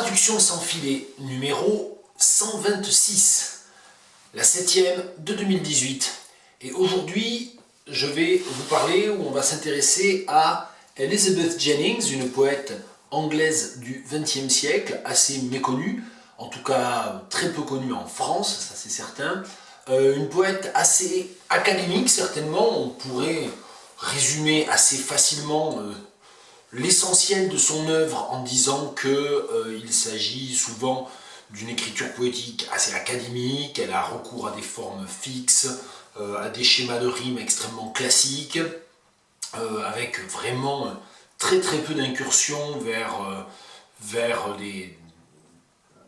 Traduction sans filet numéro 126, la 7e de 2018. Et aujourd'hui, je vais vous parler, ou on va s'intéresser à Elizabeth Jennings, une poète anglaise du XXe siècle, assez méconnue, en tout cas très peu connue en France, ça c'est certain. Une poète assez académique, certainement, on pourrait résumer assez facilement l'essentiel de son œuvre en disant qu'il s'agit souvent d'une écriture poétique assez académique, elle a recours à des formes fixes, à des schémas de rimes extrêmement classiques, avec vraiment très peu d'incursions vers des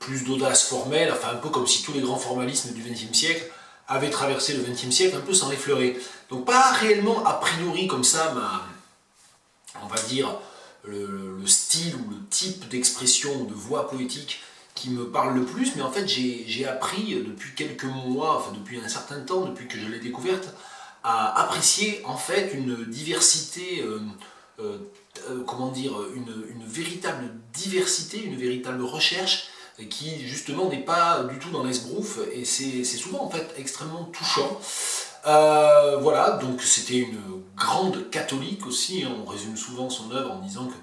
plus d'audace formelle, enfin un peu comme si tous les grands formalismes du XXe siècle avaient traversé le XXe siècle un peu sans l'effleurer. Donc pas réellement a priori comme ça, on va dire, le style ou le type d'expression, de voix poétique qui me parle le plus, mais en fait j'ai appris depuis quelques mois, enfin depuis un certain temps, depuis que je l'ai découverte, à apprécier en fait une diversité, comment dire, une véritable diversité, une véritable recherche qui justement n'est pas du tout dans l'esbrouf, et c'est souvent en fait extrêmement touchant. Voilà, donc c'était une grande catholique aussi, hein. On résume souvent son œuvre en disant que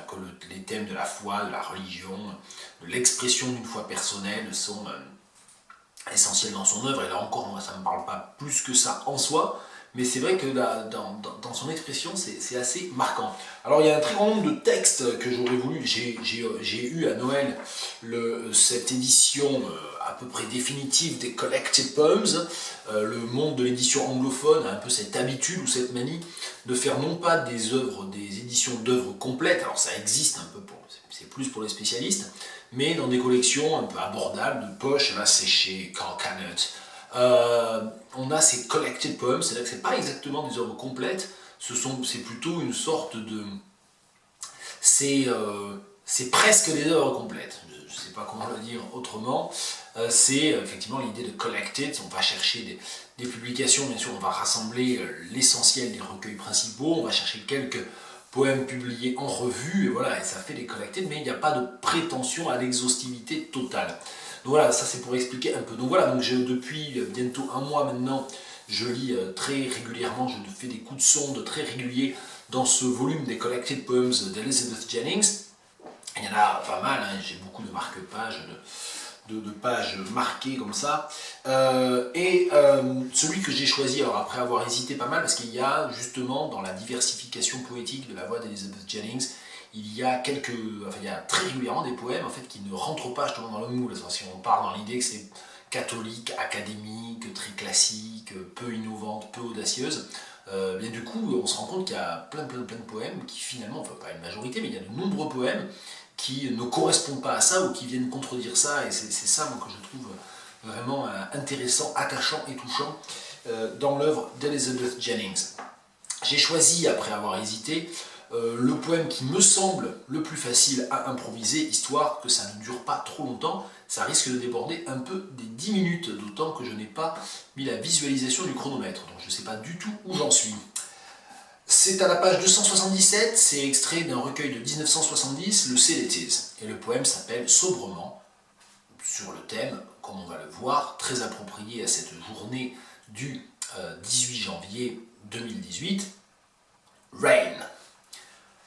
que les thèmes de la foi, de la religion, de l'expression d'une foi personnelle sont essentiels dans son œuvre, et là encore, moi ça ne me parle pas plus que ça en soi, mais c'est vrai que dans son expression, c'est assez marquant. Alors il y a un très grand nombre de textes que j'aurais voulu, j'ai eu à Noël cette édition à peu près définitive des Collected Poems. Le monde de l'édition anglophone a un peu cette habitude ou cette manie de faire non pas des éditions d'œuvres complètes, alors ça existe un peu, c'est plus pour les spécialistes, mais dans des collections un peu abordables, de poche. Là c'est chez Carcanet. On a ces collected poems, c'est-à-dire que c'est pas exactement des œuvres complètes, c'est plutôt une sorte de... C'est presque des œuvres complètes, je ne sais pas comment le dire autrement. C'est effectivement l'idée de collected, on va chercher des publications, bien sûr on va rassembler l'essentiel des recueils principaux, on va chercher quelques poèmes publiés en revue, et voilà, et ça fait des collected, mais il n'y a pas de prétention à l'exhaustivité totale. Donc voilà, ça c'est pour expliquer un peu. Donc voilà, donc depuis bientôt un mois maintenant, je lis très régulièrement, je fais des coups de sonde très réguliers dans ce volume des Collected Poems d'Elizabeth Jennings. Il y en a pas mal, hein, j'ai beaucoup de marque-pages, de pages marquées comme ça. Celui que j'ai choisi, alors après avoir hésité pas mal, parce qu'il y a justement dans la diversification poétique de la voix d'Elizabeth Jennings, il y a très régulièrement des poèmes en fait qui ne rentrent pas justement dans le moule. Si on part dans l'idée que c'est catholique, académique, très classique, peu innovante, peu audacieuse, bien du coup on se rend compte qu'il y a plein de poèmes qui finalement, enfin pas une majorité, mais il y a de nombreux poèmes qui ne correspondent pas à ça ou qui viennent contredire ça, et c'est ça moi, que je trouve vraiment intéressant, attachant et touchant dans l'œuvre d'Elizabeth Jennings. J'ai choisi, après avoir hésité, le poème qui me semble le plus facile à improviser, histoire que ça ne dure pas trop longtemps. Ça risque de déborder un peu des 10 minutes, d'autant que je n'ai pas mis la visualisation du chronomètre, donc je ne sais pas du tout où j'en suis. C'est à la page 277, c'est extrait d'un recueil de 1970, le Still It Is, et le poème s'appelle Sobrement, sur le thème, comme on va le voir, très approprié à cette journée du 18 janvier 2018, Rain.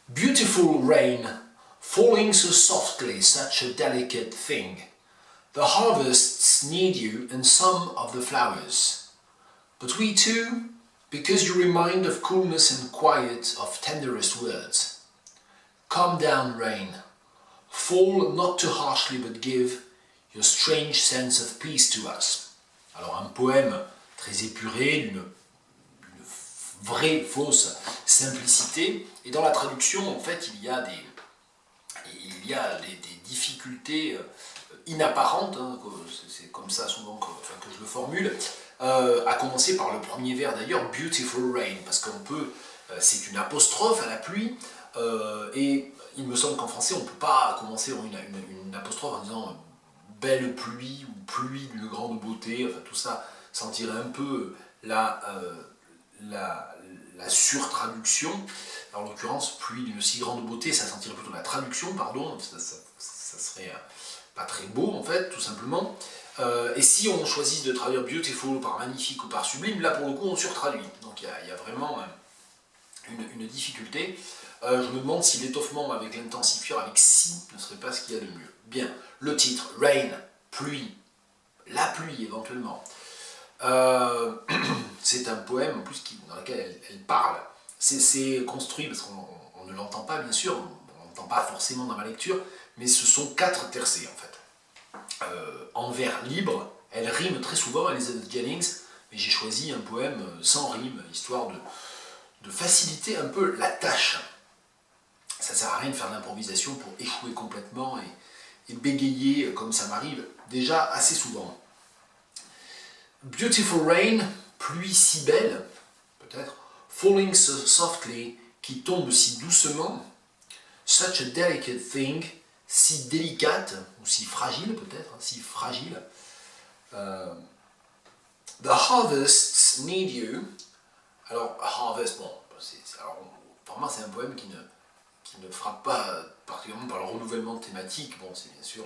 Beautiful rain, falling so softly, such a delicate thing. The harvests need you and some of the flowers. But we too, because you remind of coolness and quiet, of tenderest words. Come down, rain. Fall not too harshly, but give your strange sense of peace to us. Alors un poème très épuré, d'une vraie fausse simplicité, et dans la traduction en fait il y a des difficultés inapparentes, hein, c'est comme ça souvent que je le formule, à commencer par le premier vers d'ailleurs, Beautiful Rain, parce c'est une apostrophe à la pluie, et il me semble qu'en français on ne peut pas commencer une apostrophe en disant belle pluie ou pluie d'une grande beauté, enfin tout ça sentirait un peu la surtraduction. En l'occurrence, pluie d'une si grande beauté, ça sentirait plutôt la traduction, pardon, ça serait pas très beau en fait, tout simplement. Et si on choisit de traduire beautiful par magnifique ou par sublime, là pour le coup on surtraduit. Donc il y a vraiment une difficulté. Je me demande si l'étoffement avec l'intensifieur avec si ne serait pas ce qu'il y a de mieux. Bien, le titre, Rain, pluie, la pluie éventuellement. C'est un poème en plus dans lequel elle parle. C'est construit, parce qu'on ne l'entend pas bien sûr, on ne l'entend pas forcément dans ma lecture, mais ce sont 4 tercets en fait. En vers libre, elle rime très souvent, Elizabeth Jennings, mais j'ai choisi un poème sans rime, histoire de faciliter un peu la tâche. Ça ne sert à rien de faire de l'improvisation pour échouer complètement et bégayer comme ça m'arrive déjà assez souvent. Beautiful rain, pluie si belle, peut-être, falling so softly, qui tombe si doucement, such a delicate thing, si délicate, ou si fragile peut-être, si fragile. The harvests need you. Alors, harvest, bon, alors, vraiment c'est un poème qui ne frappe pas particulièrement par le renouvellement thématique. Bon, c'est bien sûr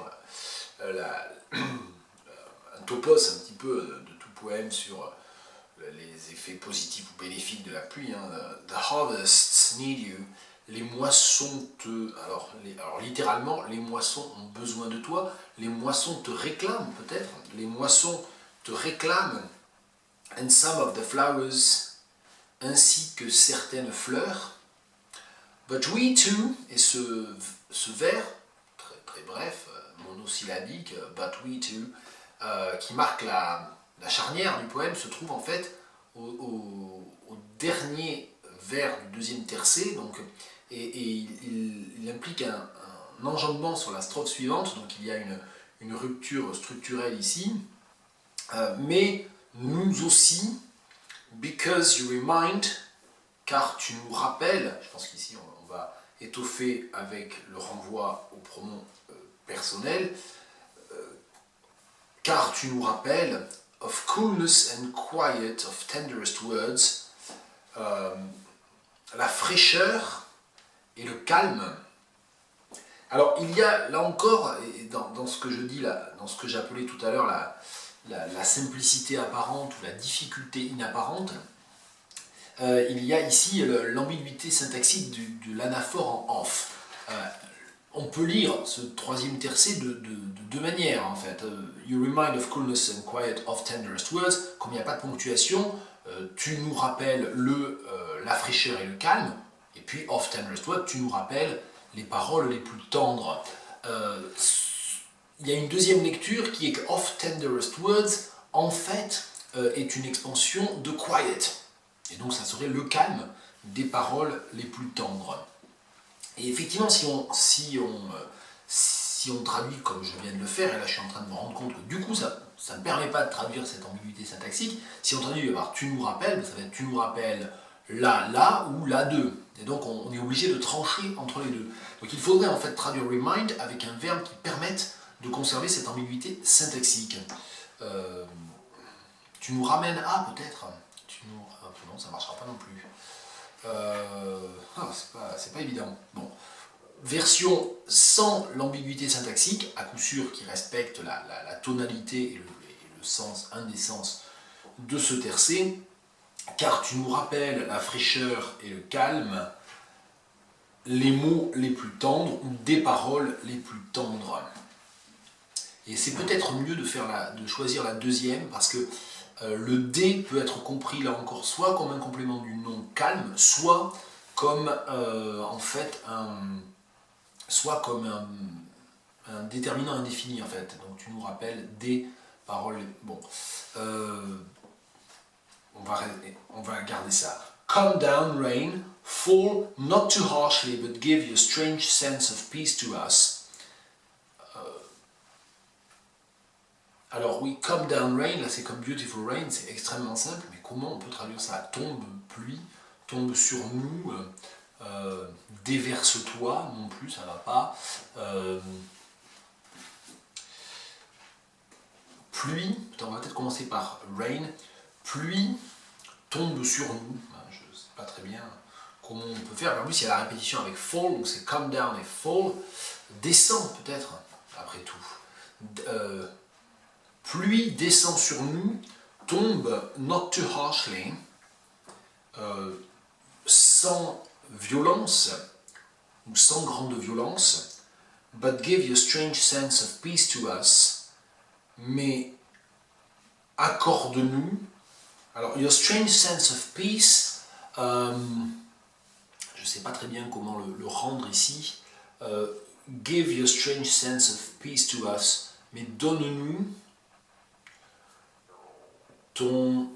un topos un petit peu de tout poème sur les effets positifs ou bénéfiques de la pluie. Hein. The harvests need you. Les moissons alors littéralement, les moissons ont besoin de toi. Les moissons te réclament peut-être. Les moissons te réclament. And some of the flowers, ainsi que certaines fleurs. But we too, et ce vers, très, très bref, monosyllabique, but we too, qui marque la charnière du poème, se trouve en fait au dernier vers du deuxième tercet, donc, et il implique un enjambement sur la strophe suivante, donc il y a une rupture structurelle ici, mais nous aussi, because you remind, car tu nous rappelles, je pense qu'ici on va étoffer avec le renvoi au pronom personnel, car tu nous rappelles, of coolness and quiet, of tenderest words, la fraîcheur et le calme. Alors il y a là encore, dans ce que je dis là, dans ce que j'appelais tout à l'heure la simplicité apparente ou la difficulté inapparente, il y a ici l'ambiguïté syntaxique de l'anaphore en off. On peut lire ce troisième tercet de deux manières en fait. You remind of coolness and quiet of tenderest words. Comme il n'y a pas de ponctuation, tu nous rappelles la fraîcheur et le calme. Et puis of tenderest words, tu nous rappelles les paroles les plus tendres. Il y a une deuxième lecture qui est que of tenderest words en fait est une expansion de quiet. Et donc ça serait le calme des paroles les plus tendres. Et effectivement, si on traduit comme je viens de le faire, et là je suis en train de me rendre compte que du coup ça ne permet pas de traduire cette ambiguïté syntaxique, si on traduit par tu nous rappelles, ça va être tu nous rappelles là ou là deux. Et donc on est obligé de trancher entre les deux. Donc il faudrait en fait traduire remind avec un verbe qui permette de conserver cette ambiguïté syntaxique. Tu nous ramènes à peut-être. Non, ça ne marchera pas non plus. C'est pas évident. Bon. Version sans l'ambiguïté syntaxique, à coup sûr qui respecte la tonalité et le sens, un des sens de ce tercet, car tu nous rappelles la fraîcheur et le calme, les mots les plus tendres ou des paroles les plus tendres. Et c'est peut-être mieux de choisir la deuxième parce que le D peut être compris là encore soit comme un complément du nom calme, soit comme en fait un déterminant indéfini en fait. Donc tu nous rappelles des paroles. Bon, on va garder ça. Come down, rain, fall not too harshly, but give your strange sense of peace to us. Alors oui, come down rain, là c'est comme beautiful rain, c'est extrêmement simple, mais comment on peut traduire ça? Tombe, pluie, tombe sur nous, déverse-toi, non plus, ça va pas. Pluie, on va peut-être commencer par rain, pluie, tombe sur nous, je ne sais pas très bien comment on peut faire. En plus, il y a la répétition avec fall, donc c'est come down et fall. Descend peut-être, après tout. Pluie descend sur nous, tombe not too harshly, sans violence ou sans grande violence, but give you a strange sense of peace to us, mais accorde-nous. Alors, your strange sense of peace, je ne sais pas très bien comment le rendre ici. Give your strange sense of peace to us, mais donne-nous ton...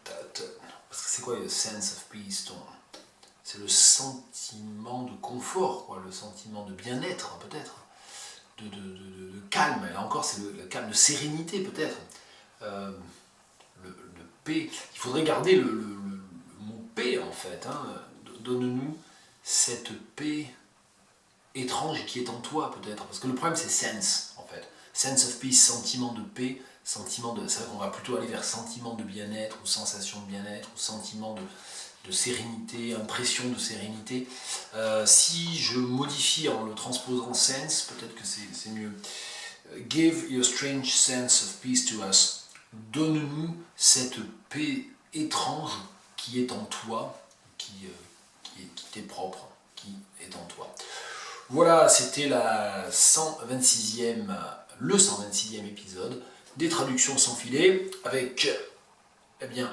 parce que c'est quoi le sense of peace, c'est le sentiment de confort, quoi, le sentiment de bien-être peut-être, de calme, là encore c'est le calme, de sérénité peut-être, le paix, il faudrait garder le mot paix en fait, hein. Donne-nous cette paix étrange qui est en toi peut-être, parce que le problème c'est sense en fait, sense of peace, sentiment de paix, sentiment de, c'est vrai qu'on va plutôt aller vers sentiment de bien-être ou sensation de bien-être ou sentiment de sérénité, impression de sérénité. Si je modifie en le transposant sense, peut-être que c'est mieux. Give your strange sense of peace to us. Donne-nous cette paix étrange qui est en toi, qui t'est propre, qui est en toi. Voilà, c'était le 126e épisode des traductions sans filet, avec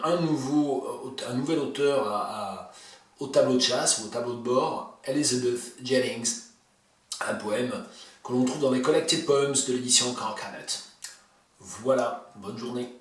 un nouvel auteur au tableau de chasse ou au tableau de bord, Elizabeth Jennings, un poème que l'on trouve dans les Collected Poems de l'édition Carcanet. Voilà, bonne journée.